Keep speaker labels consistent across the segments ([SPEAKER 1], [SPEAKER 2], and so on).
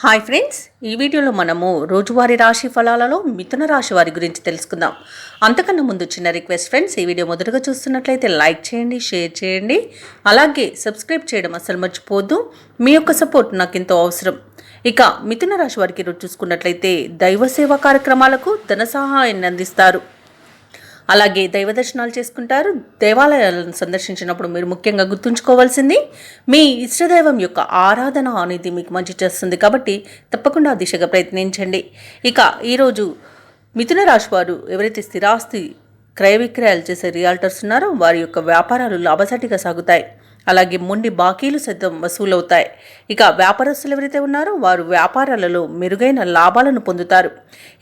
[SPEAKER 1] Hi friends, ఈ వీడియోలో మనము రోజువారీ రాశి ఫలాలలో మిథున రాశి వారి గురించి తెలుసుకుందాం. అంతకన్నా ముందు చిన్న రిక్వెస్ట్ ఫ్రెండ్స్, ఈ వీడియో మొదటగా చూస్తున్నట్లయితే లైక్ చేయండి, షేర్ చేయండి, అలాగే సబ్స్క్రైబ్ చేయడం అసలు మర్చిపోవద్దు. మీ యొక్క సపోర్ట్ నాకు ఎంతో అవసరం. ఇక మిథున రాశి వారికి ఈరోజు చూసుకున్నట్లయితే దైవ సేవా కార్యక్రమాలకు ధన సహాయాన్ని అందిస్తారు. అలాగే దైవ దర్శనాలు చేసుకుంటారు. దేవాలయాలను సందర్శించినప్పుడు మీరు ముఖ్యంగా గుర్తుంచుకోవాల్సింది మీ ఇష్టదైవం యొక్క ఆరాధన అనేది మీకు మంచి చేస్తుంది. కాబట్టి తప్పకుండా ఆ దిశగా ప్రయత్నించండి. ఇక ఈరోజు మిథున రాశి వారు ఎవరైతే స్థిరాస్తి క్రయ విక్రయాలు చేసే రియాల్టర్స్ ఉన్నారో వారి యొక్క వ్యాపారాలు లాభసాటిగా సాగుతాయి. అలాగే మొండి బాకీలు సైతం వసూలవుతాయి. ఇక వ్యాపారస్తులు ఎవరైతే ఉన్నారో వారు వ్యాపారాలలో మెరుగైన లాభాలను పొందుతారు.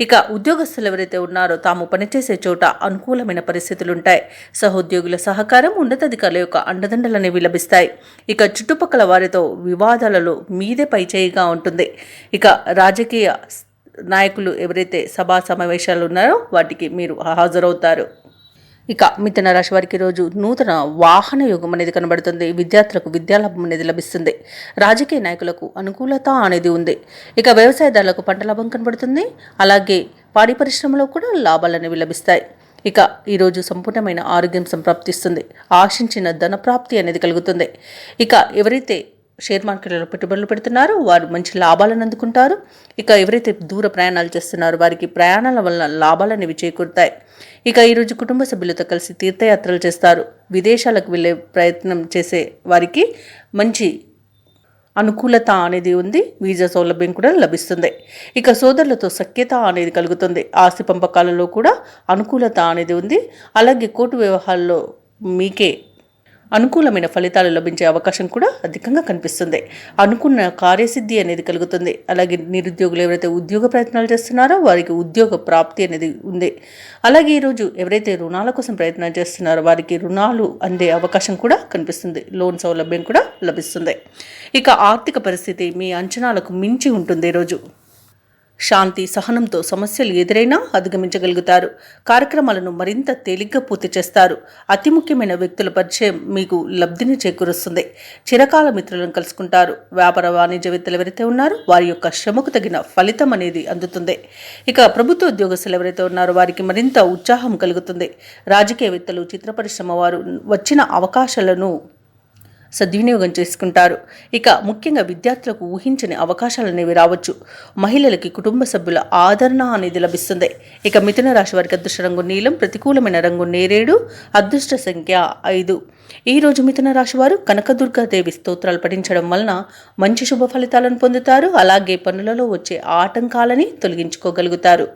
[SPEAKER 1] ఇక ఉద్యోగస్తులు ఎవరైతే ఉన్నారో తాము పనిచేసే చోట అనుకూలమైన పరిస్థితులుంటాయి. సహోద్యోగుల సహకారం, ఉన్నతాధికారుల యొక్క అండదండలనేవి లభిస్తాయి. ఇక చుట్టుపక్కల వారితో వివాదాలలో మీదే పైచేయిగా ఉంటుంది. ఇక రాజకీయ నాయకులు ఎవరైతే సభా సమావేశాలు ఉన్నారో వాటికి మీరు హాజరవుతారు. ఇక మిథున రాశి వారికి రోజు నూతన వాహన యోగం అనేది కనబడుతుంది. విద్యార్థులకు విద్యాలాభం అనేది లభిస్తుంది. రాజకీయ నాయకులకు అనుకూలత అనేది ఉంది. ఇక వ్యవసాయదారులకు పంట లాభం కనబడుతుంది. అలాగే పాడి పరిశ్రమలో కూడా లాభాలు అనేవి లభిస్తాయి. ఇక ఈరోజు సంపూర్ణమైన ఆరోగ్యం సంప్రాప్తిస్తుంది. ఆశించిన ధన ప్రాప్తి అనేది కలుగుతుంది. ఇక ఎవరైతే షేర్ మార్కెట్లలో పెట్టుబడులు పెడుతున్నారో వారు మంచి లాభాలను అందుకుంటారు. ఇక ఎవరైతే దూర ప్రయాణాలు చేస్తున్నారో వారికి ప్రయాణాల వలన లాభాలు అనేవి చేకూరుతాయి. ఇక ఈరోజు కుటుంబ సభ్యులతో కలిసి తీర్థయాత్రలు చేస్తారు. విదేశాలకు వెళ్ళే ప్రయత్నం చేసే వారికి మంచి అనుకూలత అనేది ఉంది. వీసా సౌలభ్యం కూడా లభిస్తుంది. ఇక సోదరులతో సఖ్యత అనేది కలుగుతుంది. ఆస్తి పంపకాలలో కూడా అనుకూలత అనేది ఉంది. అలాగే కోర్టు వ్యవహారాల్లో మీకే అనుకూలమైన ఫలితాలు లభించే అవకాశం కూడా అధికంగా కనిపిస్తుంది. అనుకున్న కార్యసిద్ధి అనేది కలుగుతుంది. అలాగే నిరుద్యోగులు ఎవరైతే ఉద్యోగ ప్రయత్నాలు చేస్తున్నారో వారికి ఉద్యోగ ప్రాప్తి అనేది ఉంది. అలాగే ఈరోజు ఎవరైతే రుణాల కోసం ప్రయత్నాలు చేస్తున్నారో వారికి రుణాలు అందే అవకాశం కూడా కనిపిస్తుంది. లోన్ సౌలభ్యం కూడా లభిస్తుంది. ఇక ఆర్థిక పరిస్థితి మీ అంచనాలకు మించి ఉంటుంది. ఈరోజు శాంతి సహనంతో సమస్యలు ఎదురైనా అధిగమించగలుగుతారు. కార్యక్రమాలను మరింత తేలిగ్గా పూర్తి చేస్తారు. అతి ముఖ్యమైన వ్యక్తుల పరిచయం మీకు లబ్ధిని చేకూరుస్తుంది. చిరకాల మిత్రులను కలుసుకుంటారు. వ్యాపార వాణిజ్యవేత్తలు ఎవరైతే ఉన్నారో వారి యొక్క శ్రమకు తగిన ఫలితం అనేది అందుతుంది. ఇక ప్రభుత్వ ఉద్యోగస్తులు ఎవరైతే ఉన్నారో వారికి మరింత ఉత్సాహం కలుగుతుంది. రాజకీయవేత్తలు, చిత్ర పరిశ్రమ వారు వచ్చిన అవకాశాలను సద్వినియోగం చేసుకుంటారు. ఇక ముఖ్యంగా విద్యార్థులకు ఊహించని అవకాశాలు అనేవి రావచ్చు. మహిళలకి కుటుంబ సభ్యుల ఆదరణ అనేది లభిస్తుంది. ఇక మిథున రాశి వారికి అదృష్ట రంగు నీలం, ప్రతికూలమైన రంగు నేరేడు, అదృష్ట సంఖ్య 5. ఈరోజు మిథున రాశి వారు కనకదుర్గాదేవి స్తోత్రాలు పఠించడం వలన మంచి శుభ ఫలితాలను పొందుతారు. అలాగే పనులలో వచ్చే ఆటంకాలని తొలగించుకోగలుగుతారు.